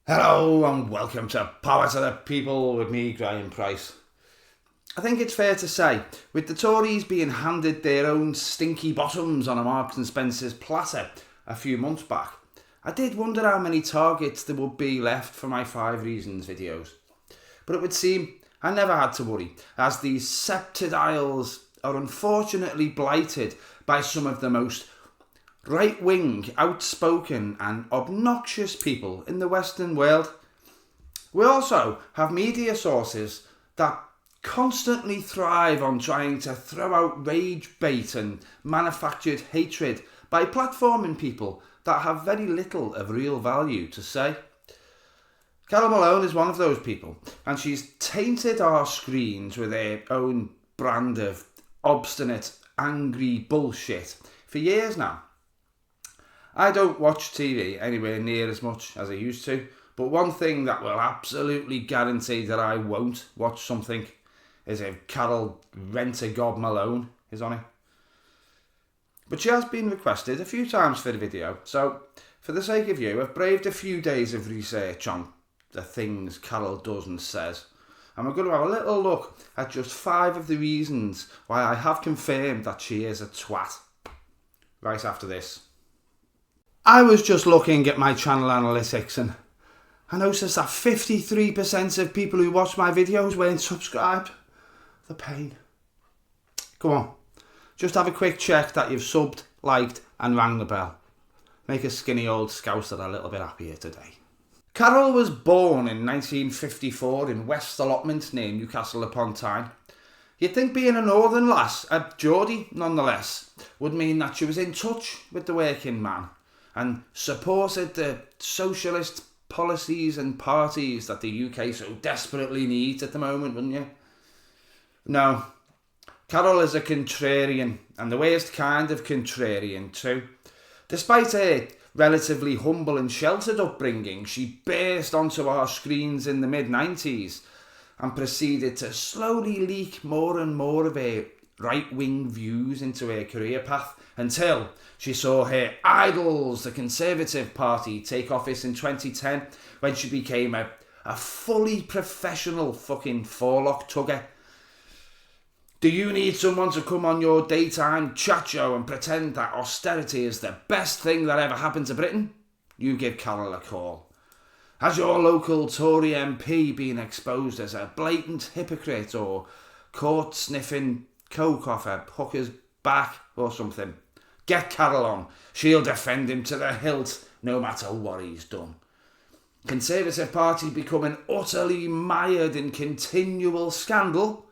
Hello and welcome to Power to the People with me, Graeme Pryce. I think it's fair to say, with the Tories being handed their own stinky bottoms on a Marks and Spencer's platter a few months back, I did wonder how many targets there would be left for my 5 Reasons videos. But it would seem I never had to worry, as these sceptred isles are unfortunately blighted by some of the most right-wing, outspoken and obnoxious people in the Western world. We also have media sources that constantly thrive on trying to throw out rage bait and manufactured hatred by platforming people that have very little of real value to say. Carole Malone is one of those people, and she's tainted our screens with her own brand of obstinate, angry bullshit for years now. I don't watch TV anywhere near as much as I used to, but one thing that will absolutely guarantee that I won't watch something is if Carole Rent-A-God Malone is on it. But she has been requested a few times for the video, so for the sake of you, I've braved a few days of research on the things Carole does and says, and we're going to have a little look at just 5 of the reasons why I have confirmed that she is a twat. Right after this. I was just looking at my channel analytics and I noticed that 53% of people who watch my videos weren't subscribed. The pain. Come on, just have a quick check that you've subbed, liked and rang the bell. Make a skinny old scouser a little bit happier today. Carole was born in 1954 in West Allotment near Newcastle upon Tyne. You'd think being a northern lass, a Geordie nonetheless, would mean that she was in touch with the working man and supported the socialist policies and parties that the UK so desperately needs at the moment, wouldn't you? No, Carole is a contrarian, and the worst kind of contrarian too. Despite her relatively humble and sheltered upbringing, she burst onto our screens in the mid-90s and proceeded to slowly leak more and more of her right-wing views into her career path until she saw her idols, the Conservative Party, take office in 2010 when she became a fully professional fucking forelock tugger. Do you need someone to come on your daytime chat show and pretend that austerity is the best thing that ever happened to Britain? You give Carole a call. Has your local Tory MP been exposed as a blatant hypocrite or caught sniffing coke off a hooker's back or something? Get Carole on. She'll defend him to the hilt, no matter what he's done. Conservative Party becoming utterly mired in continual scandal?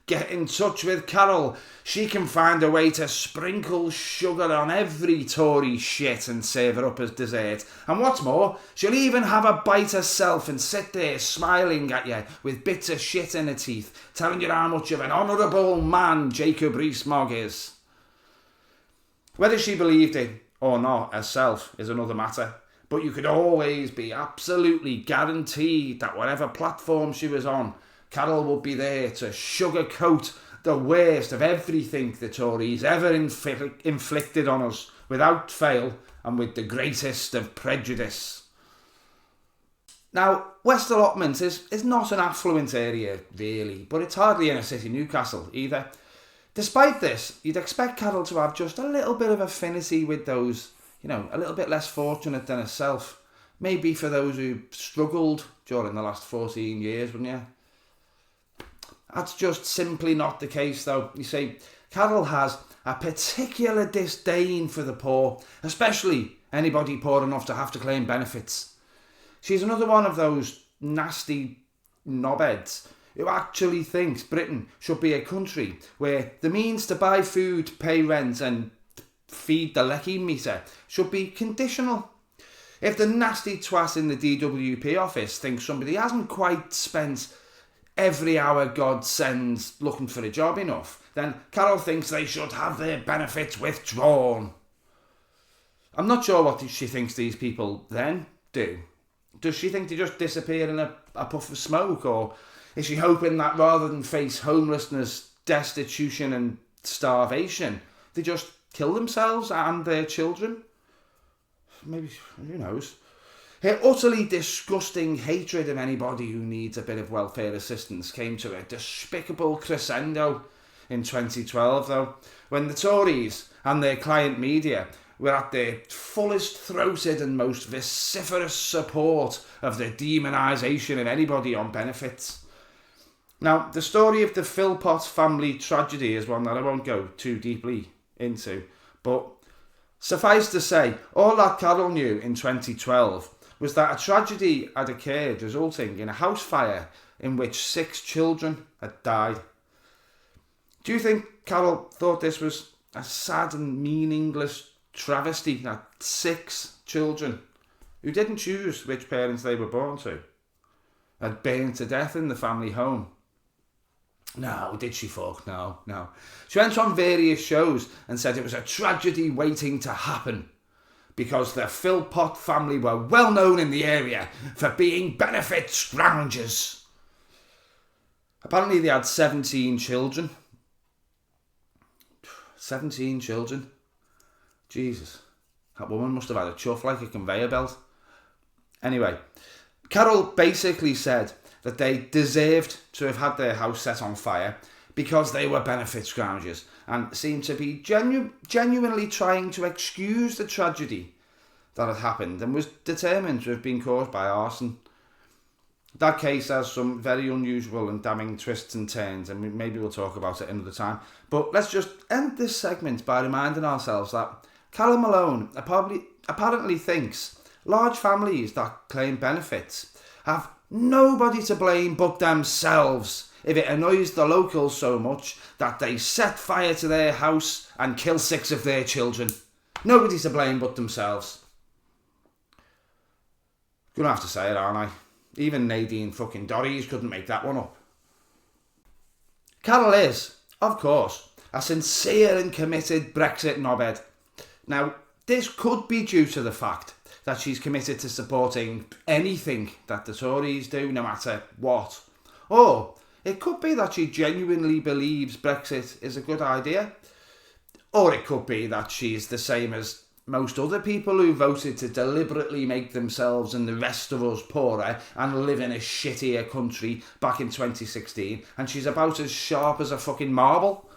Get in touch with Carole. She can find a way to sprinkle sugar on every Tory shit and serve it up as dessert. And what's more, she'll even have a bite herself and sit there smiling at you with bits of shit in her teeth, telling you how much of an honourable man Jacob Rees-Mogg is. Whether she believed it or not herself is another matter, but you could always be absolutely guaranteed that whatever platform she was on, Carole would be there to sugarcoat the worst of everything the Tories ever inflicted on us without fail and with the greatest of prejudice. Now, West Allotment is not an affluent area really, but it's hardly inner city Newcastle either. Despite this, you'd expect Carole to have just a little bit of affinity with those, a little bit less fortunate than herself. Maybe for those who struggled during the last 14 years, wouldn't you? That's just simply not the case, though. You see, Carole has a particular disdain for the poor, especially anybody poor enough to have to claim benefits. She's another one of those nasty knobheads who actually thinks Britain should be a country where the means to buy food, pay rent and feed the lecky meter should be conditional. If the nasty twat in the DWP office thinks somebody hasn't quite spent every hour God sends looking for a job enough, then Carole thinks they should have their benefits withdrawn. I'm not sure what she thinks these people then do. Does she think they just disappear in a puff of smoke, or is she hoping that rather than face homelessness, destitution and starvation, they just kill themselves and their children? Maybe, who knows? Her utterly disgusting hatred of anybody who needs a bit of welfare assistance came to a despicable crescendo in 2012, though, when the Tories and their client media were at their fullest-throated and most vociferous support of the demonisation of anybody on benefits. Now, the story of the Philpott family tragedy is one that I won't go too deeply into, but suffice to say, all that Carole knew in 2012 was that a tragedy had occurred, resulting in a house fire in which 6 children had died. Do you think Carole thought this was a sad and meaningless travesty that 6 children, who didn't choose which parents they were born to, had burned to death in the family home? No, did she, folk? No. She went on various shows and said it was a tragedy waiting to happen because the Philpott family were well known in the area for being benefit scroungers. Apparently they had 17 children. 17 children. Jesus. That woman must have had a chuff like a conveyor belt. Anyway, Carole basically said that they deserved to have had their house set on fire because they were benefit scroungers and seemed to be genuinely trying to excuse the tragedy that had happened and was determined to have been caused by arson. That case has some very unusual and damning twists and turns, and maybe we'll talk about it another time. But let's just end this segment by reminding ourselves that Carole Malone apparently thinks large families that claim benefits have nobody to blame but themselves if it annoys the locals so much that they set fire to their house and kill 6 of their children. Nobody to blame but themselves. Gonna have to say it, aren't I? Even Nadine fucking Dorries couldn't make that one up. Carole is, of course, a sincere and committed Brexit knobhead. Now, this could be due to the fact that she's committed to supporting anything that the Tories do, no matter what. Or it could be that she genuinely believes Brexit is a good idea. Or it could be that she's the same as most other people who voted to deliberately make themselves and the rest of us poorer and live in a shittier country back in 2016, and she's about as sharp as a fucking marble.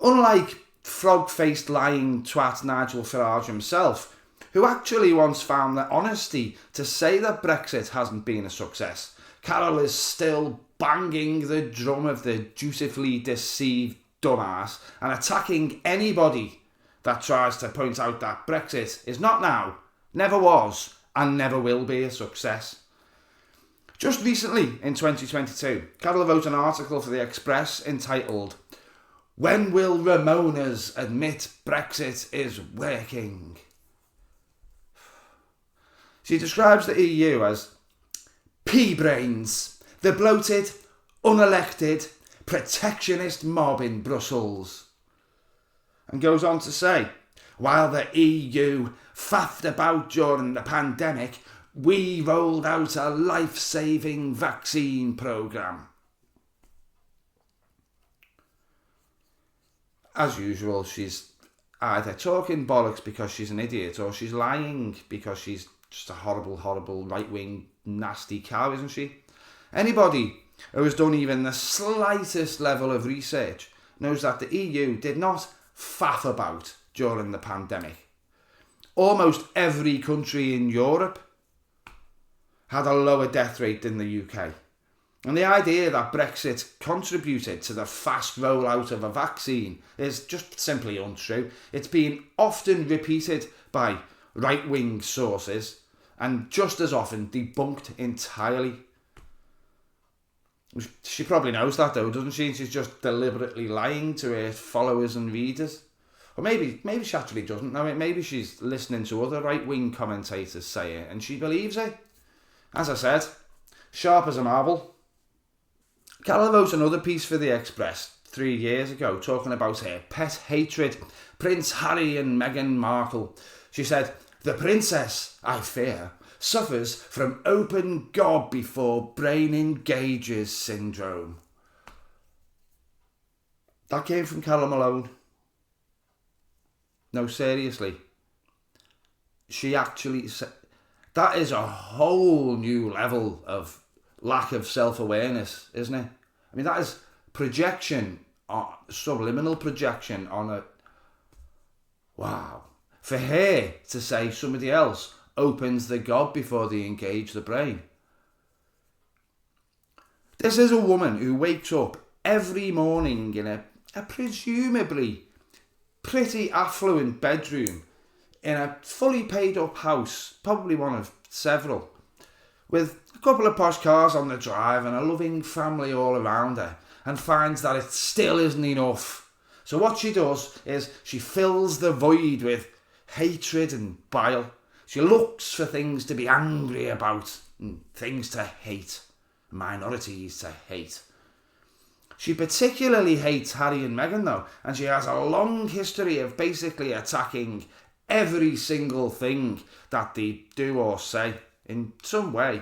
Unlike frog-faced lying twat Nigel Farage himself, who actually once found the honesty to say that Brexit hasn't been a success, Carole is still banging the drum of the dutifully deceived dumbass and attacking anybody that tries to point out that Brexit is not now, never was, and never will be a success. Just recently, in 2022, Carole wrote an article for The Express entitled, "When Will Ramonas Admit Brexit is Working?" She describes the EU as pea-brains, the bloated, unelected, protectionist mob in Brussels. And goes on to say, while the EU faffed about during the pandemic, we rolled out a life-saving vaccine programme. As usual, she's either talking bollocks because she's an idiot, or she's lying because she's just a horrible, horrible right-wing nasty cow, isn't she? Anybody who has done even the slightest level of research knows that the EU did not faff about during the pandemic. Almost every country in Europe had a lower death rate than the UK. And the idea that Brexit contributed to the fast rollout of a vaccine is just simply untrue. It's been often repeated by right-wing sources and just as often debunked entirely. She probably knows that though, doesn't she? She's just deliberately lying to her followers and readers. Or maybe she actually doesn't know it. Maybe she's listening to other right-wing commentators say it and she believes it. As I said, sharp as a marble. Carole wrote another piece for The Express 3 years ago talking about her pet hatred, Prince Harry and Meghan Markle. She said, "The princess, I fear, suffers from open gob before brain engages syndrome." That came from Carole Malone. No, seriously. She actually said, That is a whole new level of lack of self-awareness, isn't it? I mean, that is projection, subliminal projection on a... Wow. For her to say somebody else opens the gob before they engage the brain. This is a woman who wakes up every morning in a presumably pretty affluent bedroom in a fully paid up house, probably one of several, with a couple of posh cars on the drive and a loving family all around her, and finds that it still isn't enough. So what she does is she fills the void with hatred and bile. She looks for things to be angry about and things to hate, minorities to hate. She particularly hates Harry and Meghan though, and she has a long history of basically attacking every single thing that they do or say in some way,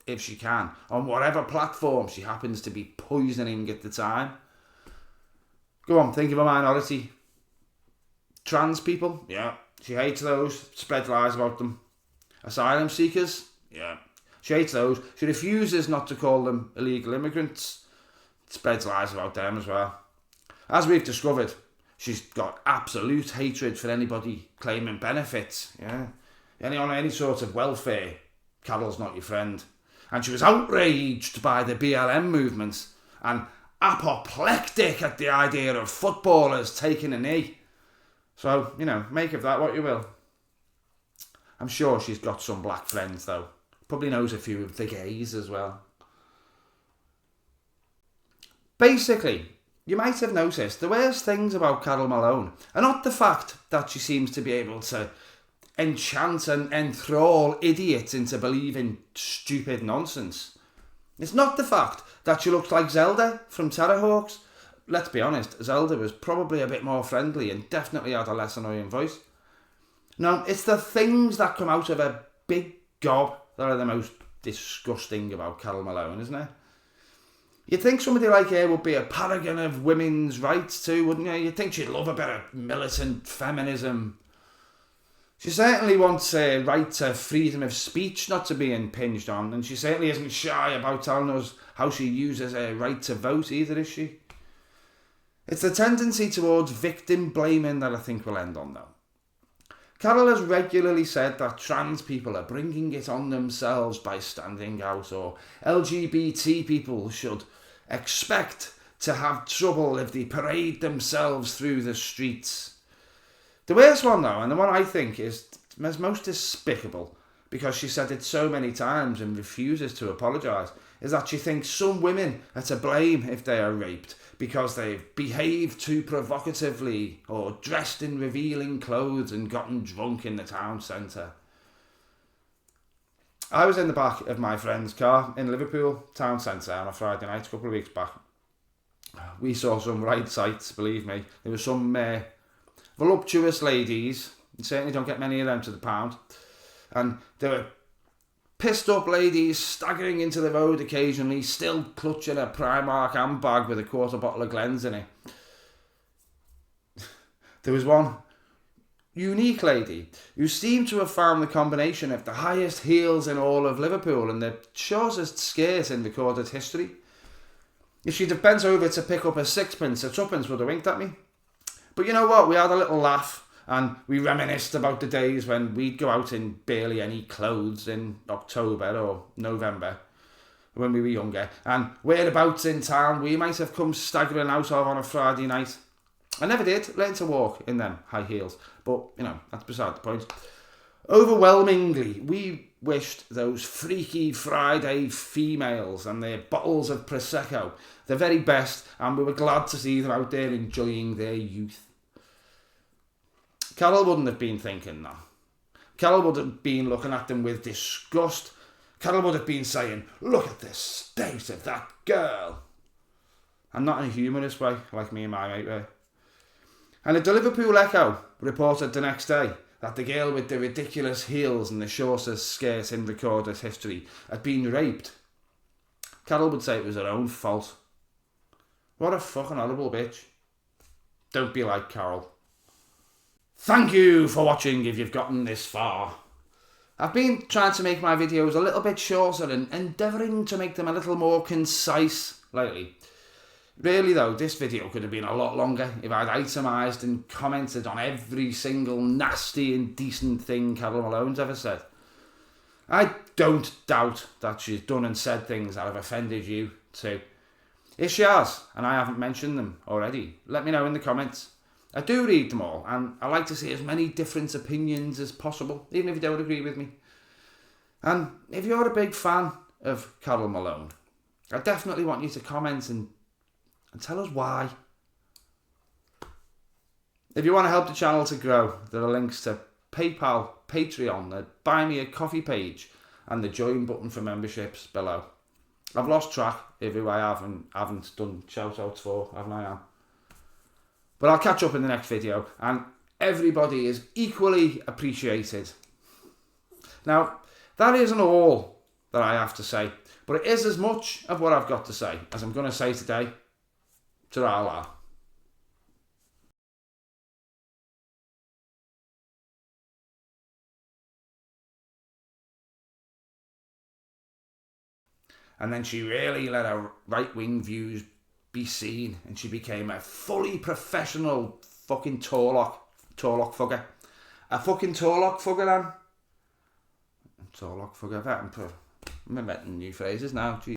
if she can, on whatever platform she happens to be poisoning at the time. Go on, think of a minority. Trans people? Yeah. She hates those, spreads lies about them. Asylum seekers? Yeah. She hates those. She refuses not to call them illegal immigrants. Spreads lies about them as well. As we've discovered, she's got absolute hatred for anybody claiming benefits. Yeah. On any sort of welfare, Carole's not your friend. And she was outraged by the BLM movement and apoplectic at the idea of footballers taking a knee. So, make of that what you will. I'm sure she's got some black friends though. Probably knows a few of the gays as well. Basically, you might have noticed the worst things about Carole Malone are not the fact that she seems to be able to enchant and enthrall idiots into believing stupid nonsense. It's not the fact that she looks like Zelda from Terrorhawks. Let's be honest, Zelda was probably a bit more friendly and definitely had a less annoying voice. No, it's the things that come out of a big gob that are the most disgusting about Carole Malone, isn't it? You'd think somebody like her would be a paragon of women's rights too, wouldn't you? You'd think she'd love a bit of militant feminism. She certainly wants a right to freedom of speech not to be impinged on, and she certainly isn't shy about telling us how she uses her right to vote either, is she? It's the tendency towards victim blaming that I think will end on though. Carole has regularly said that trans people are bringing it on themselves by standing out, or LGBT people should expect to have trouble if they parade themselves through the streets. The worst one though, and the one I think is most despicable, because she said it so many times and refuses to apologise, is that she thinks some women are to blame if they are raped because they've behaved too provocatively or dressed in revealing clothes and gotten drunk in the town centre. I was in the back of my friend's car in Liverpool town centre on a Friday night a couple of weeks back. We saw some right sights, believe me. There were some voluptuous ladies, you certainly don't get many of them to the pound, and there were pissed up ladies staggering into the road occasionally, still clutching a Primark handbag with a quarter bottle of Glens in it. There was one unique lady who seemed to have found the combination of the highest heels in all of Liverpool and the shortest skirt in recorded history. If she'd have bent over to pick up a sixpence, a tuppence would have winked at me. But you know what, we had a little laugh and we reminisced about the days when we'd go out in barely any clothes in October or November when we were younger, and whereabouts in town we might have come staggering out of on a Friday night. I never did learn to walk in them high heels, but that's beside the point. Overwhelmingly, we wished those freaky Friday females and their bottles of Prosecco the very best, and we were glad to see them out there enjoying their youth. Carole wouldn't have been thinking that. Carole would have been looking at them with disgust. Carole would have been saying, "Look at the state of that girl." And not in a humorous way, like me and my mate were. And the Liverpool Echo reported the next day that the girl with the ridiculous heels and the shortest skirt in recorded history had been raped. Carole would say it was her own fault. What a fucking horrible bitch. Don't be like Carole. Thank you for watching if you've gotten this far. I've been trying to make my videos a little bit shorter and endeavouring to make them a little more concise lately. Really though, this video could have been a lot longer if I'd itemised and commented on every single nasty and decent thing Carole Malone's ever said. I don't doubt that she's done and said things that have offended you too. If she has, and I haven't mentioned them already, let me know in the comments. I do read them all, and I like to see as many different opinions as possible, even if you don't agree with me. And if you're a big fan of Carole Malone, I definitely want you to comment and tell us why. If you want to help the channel to grow, there are links to PayPal, Patreon, the Buy Me a Coffee page, and the join button for memberships below. I've lost track of who I have and haven't done shout outs for, haven't I? But I'll catch up in the next video, and everybody is equally appreciated. Now, that isn't all that I have to say, but it is as much of what I've got to say as I'm going to say today. Ta-ra. And then she really let her right-wing views be seen, and she became a fully professional fucking Torlock fugger. A fucking Torlock fugger, then. Torlock fugger. I'm inventing new phrases now.